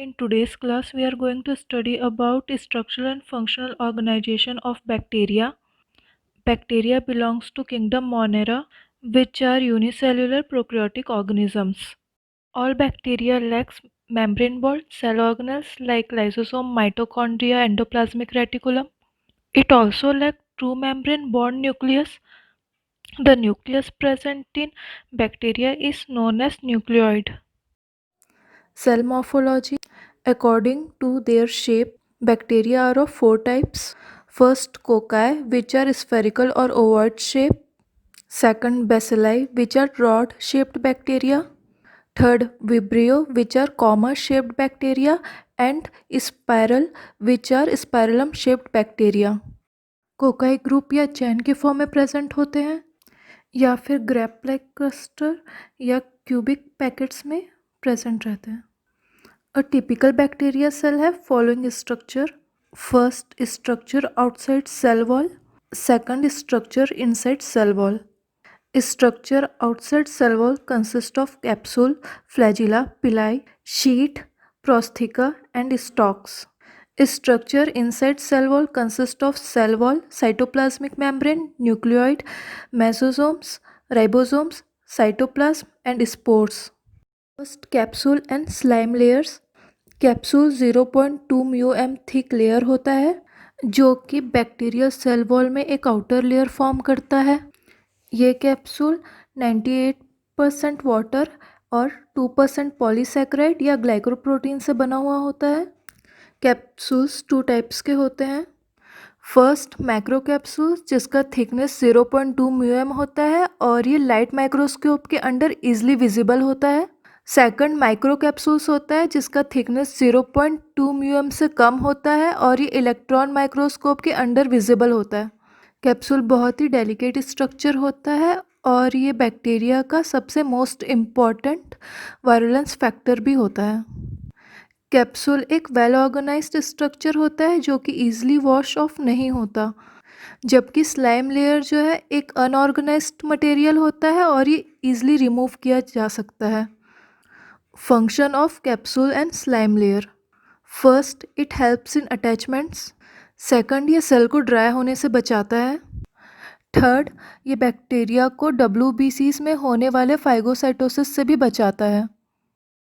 In today's class, we are going to study about structural and functional organization of bacteria. Bacteria belongs to kingdom Monera, which are unicellular prokaryotic organisms. All bacteria lacks membrane-walled cell organelles like lysosome, mitochondria, endoplasmic reticulum. It also lacks true membrane-bound nucleus. The nucleus present in bacteria is known as nucleoid. Cell morphology. According to their shape, bacteria are of four types. First, cocci, which are spherical or ovoid shape. Second, bacilli, which are rod shaped bacteria. Third, vibrio, which are comma shaped bacteria. And spiral, which are spiralum shaped bacteria. Cocci group या चैन के form में present होते हैं या फिर grab like cluster या cubic packets में present रहते हैं. A typical bacteria cell have following structure. First, structure outside cell wall. Second, structure inside cell wall. Structure outside cell wall consists of capsule, flagella, pili, sheet, prostheca, and stalks. Structure inside cell wall consists of cell wall, cytoplasmic membrane, nucleoid, mesosomes, ribosomes, cytoplasm, and spores. First, capsule and slime layers. Capsule 0.2 μm thick layer होता है जो कि bacterial cell wall में एक outer layer form करता है. ये capsule 98% water और 2% पॉलीसैकेराइड या ग्लाइकोप्रोटीन से बना हुआ होता है. कैप्सूल्स टू टाइप्स के होते हैं. फर्स्ट, मैक्रो कैप्सूल जिसका थिकनेस 0.2 μm होता है और ये लाइट माइक्रोस्कोप के अंडर इजीली विजिबल होता है. सेकंड, माइक्रो कैप्सूल्स होता है जिसका थिकनेस 0.2 μm से कम होता है और ये इलेक्ट्रॉन माइक्रोस्कोप के अंडर विजिबल होता है. कैप्सूल बहुत ही डेलिकेट स्ट्रक्चर होता है और ये बैक्टीरिया का सबसे मोस्ट इम्पॉर्टेंट वायरुलेंस फैक्टर भी होता है. कैप्सूल एक वेल ऑर्गेनाइज्ड स्ट्रक्चर होता है जो कि ईजिली वॉश ऑफ नहीं होता, जबकि स्लाइम लेयर जो है एक अनऑर्गेनाइज्ड मटेरियल होता है और ये ईजिली रिमूव किया जा सकता है. Function of capsule and slime layer. First, it helps in attachments. Second, ये सेल को ड्राई होने से बचाता है. थर्ड, ये बैक्टीरिया को WBCs में होने वाले फाइगोसाइटोसिस से भी बचाता है.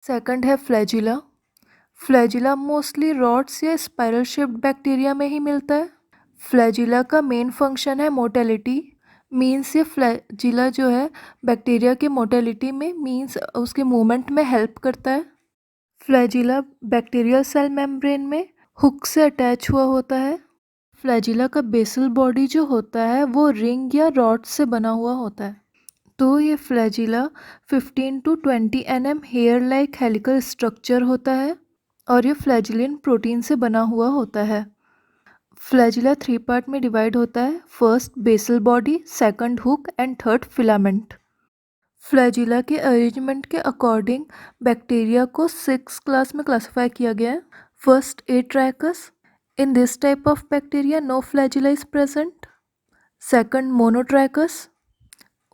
सेकंड है फ्लैजिला. फ्लैजिला मोस्टली रॉड्स या स्पाइरल शेप्ड बैक्टीरिया में ही मिलता है. फ्लैजिला का मेन फंक्शन है मोटेलिटी. मीन्स ये फ्लैजिला जो है बैक्टीरिया के मोटेलिटी में मीन्स उसके मूवमेंट में हेल्प करता है. फ्लैजिला बैक्टीरियल सेल मेम्ब्रेन में हुक से अटैच हुआ होता है. फ्लैजिला का बेसल बॉडी जो होता है वो रिंग या रॉड से बना हुआ होता है. तो ये flagella 15 to 20 nm hair like helical structure होता है और ये फ्लैजिलिन प्रोटीन से बना हुआ होता है. फ्लैजिला 3 पार्ट में डिवाइड होता है. First, basal body, second hook and third filament. Flagella के अरेंजमेंट के अकॉर्डिंग बैक्टीरिया को 6 क्लास में क्लासिफाई किया गया है. First, atrichous. In this type of bacteria no flagella is present. Second, monotrichous,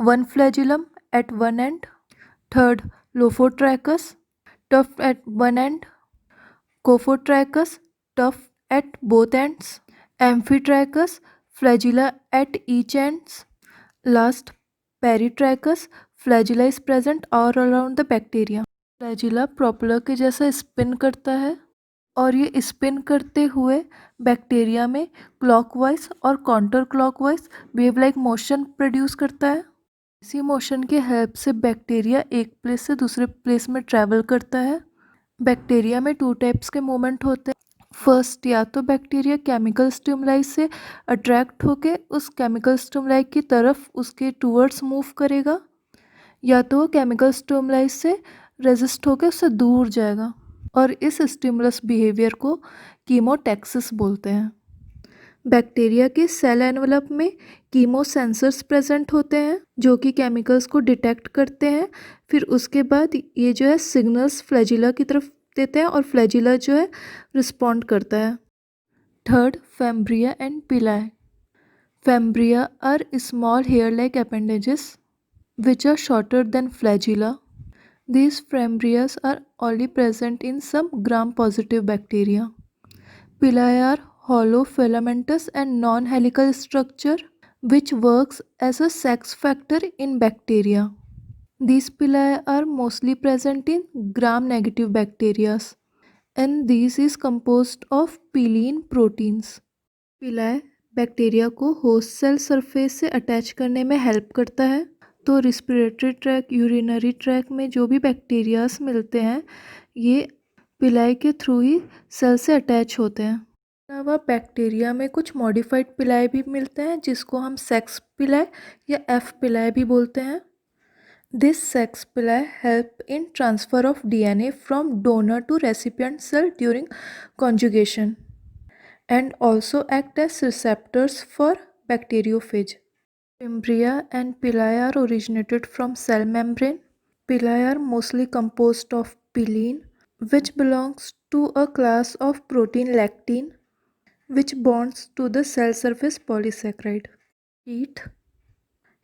one flagellum at one end. Third, lophotrichous, tuft at one end. कोफोट्रैकस, tuft at both ends. Amphitrachus, flagella at each ends. Last, Peritrachus, flagella is present all around the bacteria. Flagella propeller के जैसा spin करता है और ये spin करते हुए bacteria में क्लॉकवाइज और counter clockwise wave like motion produce करता है. इसी मोशन के हेल्प से बैक्टीरिया एक प्लेस से दूसरे प्लेस में ट्रैवल करता है. बैक्टीरिया में 2 टाइप्स के मूवमेंट होते हैं. फर्स्ट, या तो बैक्टीरिया केमिकल स्टिमुलाई से अट्रैक्ट होके उस केमिकल स्टिमुलाई की तरफ उसके टूवर्ड्स मूव करेगा, या तो वो केमिकल स्टिमुलाई से रेजिस्ट होके उससे दूर जाएगा और इस स्टिमुलस बिहेवियर को कीमोटैक्सिस बोलते हैं. बैक्टीरिया के सेल एनवलप में कीमो सेंसर्स प्रेजेंट होते हैं जो कि केमिकल्स को डिटेक्ट करते हैं. फिर उसके बाद ये जो है सिग्नल्स फ्लैजिला की तरफ देते हैं और फ्लैजिला जो है रिस्पॉन्ड करता है. Third, fimbriae and pili. Fimbriae are small hair like appendages which are shorter than flagella. These fimbrias are only present in some gram-positive bacteria. Pili are hollow filamentous and non-helical structure which works as a sex factor in bacteria. These pili are mostly present in gram-negative bacteria and this is composed of piline proteins. पिलाई bacteria को host cell surface से attach करने में help करता है। तो respiratory track, urinary track में जो भी बैक्टीरियाज मिलते हैं ये पिलाई के थ्रू ही सेल से अटैच होते हैं। अलावा बैक्टीरिया में कुछ मॉडिफाइड पिलाई भी मिलते हैं जिसको हम सेक्स पिलाई या एफ पिलाई भी बोलते हैं। This sex pili help in transfer of DNA from donor to recipient cell during conjugation and also act as receptors for bacteriophage. Fimbria and pili are originated from cell membrane. Pili are mostly composed of piline, which belongs to a class of protein lectin, which bonds to the cell surface polysaccharide.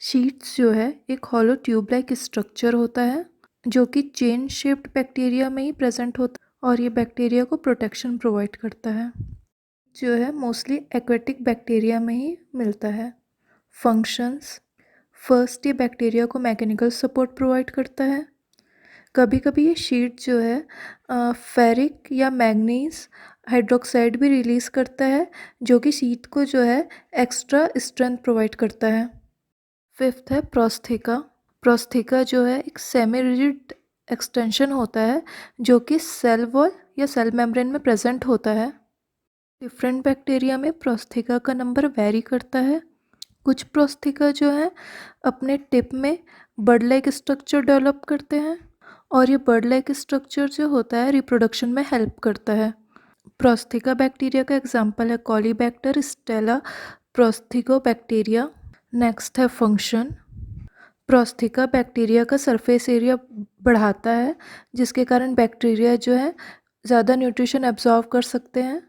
Sheets जो है एक hollow tube like structure होता है जो कि chain shaped bacteria में ही present होता है और ये बैक्टीरिया को प्रोटेक्शन प्रोवाइड करता है। जो है मोस्टली एक्वेटिक बैक्टीरिया में ही मिलता है। फंक्शंस, फर्स्ट ये बैक्टीरिया को मैकेनिकल सपोर्ट प्रोवाइड करता है। कभी कभी ये शीट जो है फेरिक या मैग्नीज हाइड्रोक्साइड भी रिलीज़ करता है जो कि शीट को जो है एक्स्ट्रा स्ट्रेंथ प्रोवाइड करता है। फिफ्थ है प्रोस्थेका। प्रोस्थेका जो है एक सेमी रिजिड एक्सटेंशन होता है जो कि सेल वॉल या सेल मेम्ब्रेन में प्रेजेंट होता है। डिफरेंट बैक्टीरिया में प्रोस्थेका का नंबर वेरी करता है। कुछ प्रोस्थेका जो है अपने टिप में बर्ड लाइक स्ट्रक्चर डेवलप करते हैं और ये बर्ड लाइक स्ट्रक्चर जो होता है रिप्रोडक्शन में हेल्प करता है। प्रोस्थेका बैक्टीरिया का एग्जांपल है कॉलीबैक्टर, स्टेला प्रोस्थेगोबैक्टीरिया। नेक्स्ट है फंक्शन। प्रोस्थेका बैक्टीरिया का सरफेस एरिया बढ़ाता है जिसके कारण बैक्टीरिया जो है ज़्यादा न्यूट्रिशन एब्जॉर्व कर सकते हैं।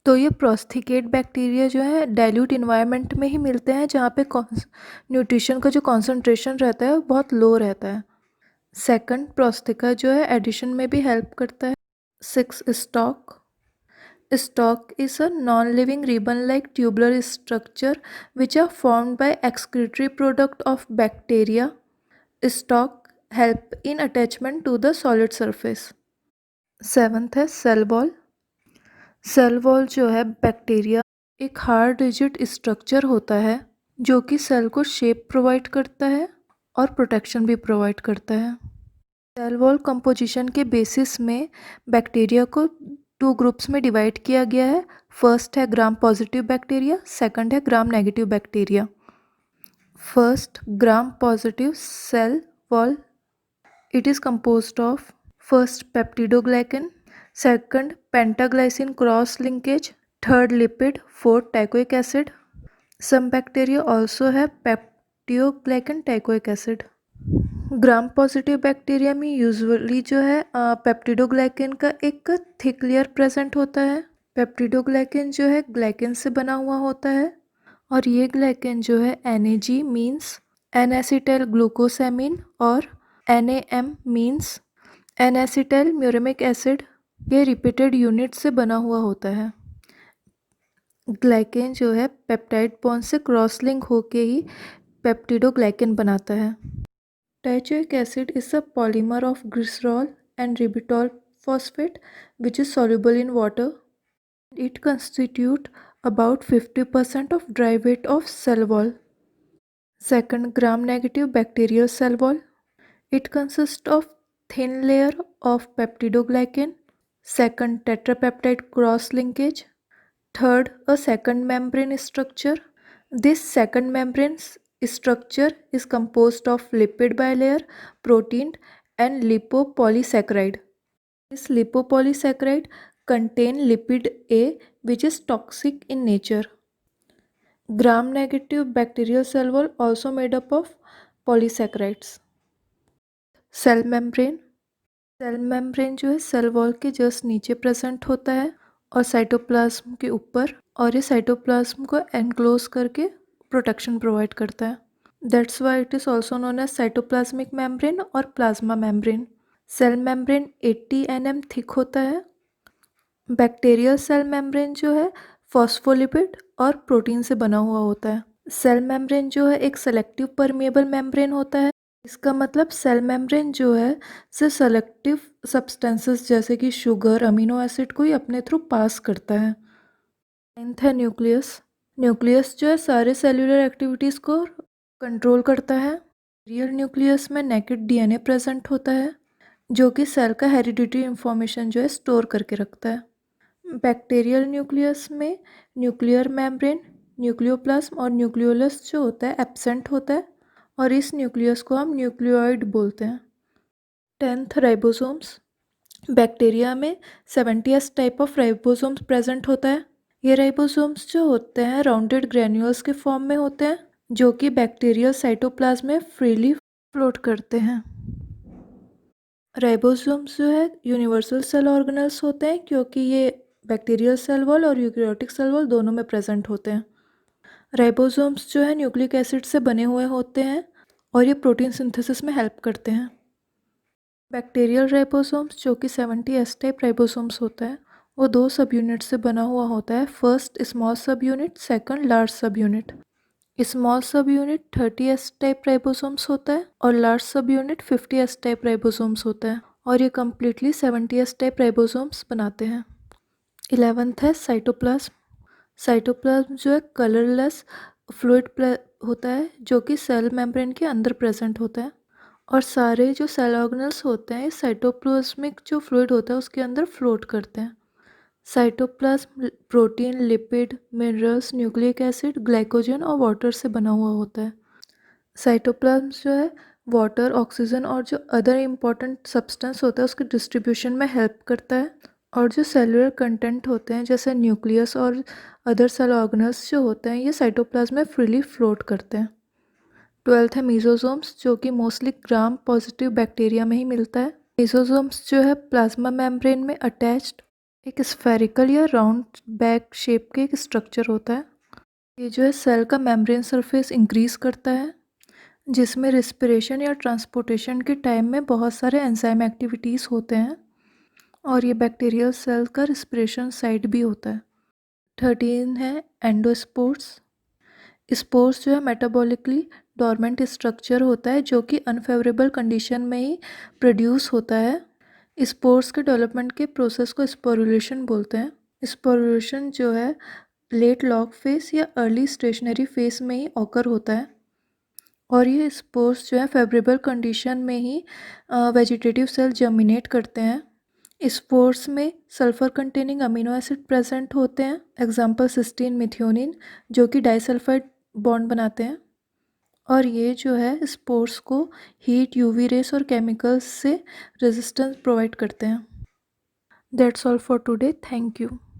तो ये प्रोस्थेकेट बैक्टीरिया जो है डाइल्यूट इन्वायरमेंट में ही मिलते हैं जहाँ पे न्यूट्रिशन का जो कॉन्सेंट्रेशन रहता है वो बहुत लो रहता है। सेकंड, प्रोस्थेका जो है एडिशन में भी हेल्प करता है। 6, stalk. Stalk is a non living ribbon like tubular structure which are formed by excretory product of bacteria. Stalk help in attachment to the solid surface. 7th है सेल वॉल। सेल वॉल जो है bacteria एक hard rigid structure होता है जो कि cell को shape provide करता है और प्रोटेक्शन भी प्रोवाइड करता है। सेल वॉल कंपोजिशन के बेसिस में बैक्टीरिया को 2 ग्रुप्स में डिवाइड किया गया है। फर्स्ट है ग्राम पॉजिटिव बैक्टीरिया, सेकंड है gram negative bacteria. First, gram positive cell wall, it is composed of first peptidoglycan, second pentaglycine cross linkage, third lipid, fourth teichoic acid. Some bacteria also have peptidoglycan teichoic acid. Gram positive bacteria में usually जो है peptidoglycan का एक thick layer present होता है। Peptidoglycan जो है glycan से बना हुआ होता है और ये ग्लाइकन जो है NAG मीन्स एन-एसिटाइल ग्लूकोसामिन और NAM means N acetyl muramic acid ये रिपीटेड यूनिट से बना हुआ होता है। ग्लाइकेन जो है पेप्टाइड बॉन्ड से क्रॉस लिंक होके ही पेप्टिडोग्लाइकेन बनाता है। Teichoic acid is a polymer of glycerol and ribitol phosphate which is soluble in water. It constitute about 50% of dry weight of cell wall. Second, gram-negative bacterial cell wall. It consists of thin layer of peptidoglycan. Second, tetrapeptide cross linkage. Third, a second membrane structure. This second membrane structure is composed of lipid bilayer, protein and lipopolysaccharide. This lipopolysaccharide contain lipid A which is toxic in nature. Gram-negative bacterial cell wall also made up of polysaccharides. Cell membrane. Cell membrane जो है cell wall के just नीचे present होता है और cytoplasm के ऊपर, और ये साइटोप्लाज्म को एनक्लोज करके प्रोटेक्शन प्रोवाइड करता है। That's why it is also known as cytoplasmic membrane और plasma membrane. Cell membrane 80 nm thick होता है। बैक्टीरियल सेल मेम्ब्रेन जो है फॉस्फोलिपिड और प्रोटीन से बना हुआ होता है। सेल मेम्ब्रेन जो है एक सेलेक्टिव परमेएबल मेम्ब्रेन होता है। इसका मतलब सेल मेम्ब्रेन जो है से सेलेक्टिव सब्सटेंसेस जैसे कि शुगर, अमीनो एसिड को ही अपने थ्रू पास करता है। नाइन्थ है न्यूक्लियस। न्यूक्लियस जो है सारे सेल्यूलर एक्टिविटीज़ को कंट्रोल करता है। रियल न्यूक्लियस में नेकेड डीएनए प्रेजेंट होता है जो कि सेल का हेरिडिटरी इंफॉर्मेशन जो है स्टोर करके रखता है। बैक्टीरियल न्यूक्लियस में न्यूक्लियर मेम्ब्रेन, न्यूक्लियोप्लाज्म और न्यूक्लियोलस जो होता है एब्सेंट होता है और इस न्यूक्लियस को हम न्यूक्लियोइड बोलते हैं। 10th ribosomes. बैक्टीरिया में 70s type of ribosomes present होता है। ये राइबोसोम्स जो होते हैं राउंडेड ग्रैन्यूल्स के फॉर्म में होते हैं जो कि बैक्टीरियल साइटोप्लाज्म में फ्रीली फ्लोट करते हैं। राइबोसोम्स जो है यूनिवर्सल सेल ऑर्गेनल्स होते हैं क्योंकि ये बैक्टीरियल सेल वॉल और यूकेरियोटिक सेल वॉल दोनों में प्रेजेंट होते हैं। राइबोसोम्स जो है न्यूक्लिक एसिड से बने हुए होते हैं और ये प्रोटीन सिंथेसिस में हेल्प करते हैं। बैक्टीरियल राइबोसोम्स जो कि 70s टाइप राइबोसोम्स होता है वो दो सब यूनिट से बना हुआ होता है। फर्स्ट स्मॉल सब यूनिट, सेकंड लार्ज सब यूनिट। स्मॉल सब यूनिट 30s टाइप राइबोसोम्स होता है और लार्ज सब यूनिट 50s टाइप राइबोसोम्स होता है और ये कम्प्लीटली 70s टाइप राइबोसोम्स बनाते हैं। 11th है साइटोप्लाज्म। साइटोप्लाज्म जो है कलरलेस फ्लूइड होता है जो कि सेल मेम्ब्रेन के अंदर प्रेजेंट होता है और सारे जो सेल ऑर्गेनल्स होते हैं साइटोप्लाज्मिक जो फ्लूइड होता है उसके अंदर फ्लोट करते हैं। Cytoplasm protein, lipid, minerals, nucleic acid, glycogen और वाटर से बना हुआ होता है। साइटोप्लाज्म जो है वाटर, ऑक्सीजन और जो अदर इम्पॉर्टेंट सब्सटेंस होता है उसके डिस्ट्रीब्यूशन में हेल्प करता है और जो सेलुलर कंटेंट होते हैं जैसे न्यूक्लियस और अदर सेल ऑर्गेनल्स जो होते हैं ये साइटोप्लाज्म में फ्रीली फ्लोट करते हैं। 12th है मीजोसोम्स जो कि मोस्टली ग्राम पॉजिटिव बैक्टीरिया में ही मिलता है। मीजोसोम्स जो है प्लाज्मा मेम्ब्रेन में अटैच्ड एक स्फेरिकल या राउंड बैग शेप के एक स्ट्रक्चर होता है। ये जो है सेल का मेम्ब्रेन सरफेस इंक्रीज करता है जिसमें रिस्पिरेशन या ट्रांसपोर्टेशन के टाइम में बहुत सारे एंजाइम एक्टिविटीज़ होते हैं और ये बैक्टीरियल सेल का रिस्पिरेशन साइट भी होता है। 13 है एंडोस्पोर्स। स्पोर्स जो है मेटाबॉलिकली डोरमेंट स्ट्रक्चर होता है जो कि अनफेवरेबल कंडीशन में ही प्रोड्यूस होता है। स्पोर्स के डेवलपमेंट के प्रोसेस को स्पोरुलेशन बोलते हैं। स्पोरुलेशन जो है लेट लॉग फेस या अर्ली स्टेशनरी फेस में ही ऑकर होता है और ये स्पोर्स जो है फेवरेबल कंडीशन में ही वेजिटेटिव सेल जर्मिनेट करते हैं। स्पोर्स में sulphur containing amino acid present होते हैं, एग्जाम्पल सिस्टीन, मिथियोनिन, जो कि डाइसल्फाइड बॉन्ड बनाते हैं और ये जो है स्पोर्स को हीट, यूवी रेस और केमिकल्स से रेजिस्टेंस प्रोवाइड करते हैं। That's all for today, thank you.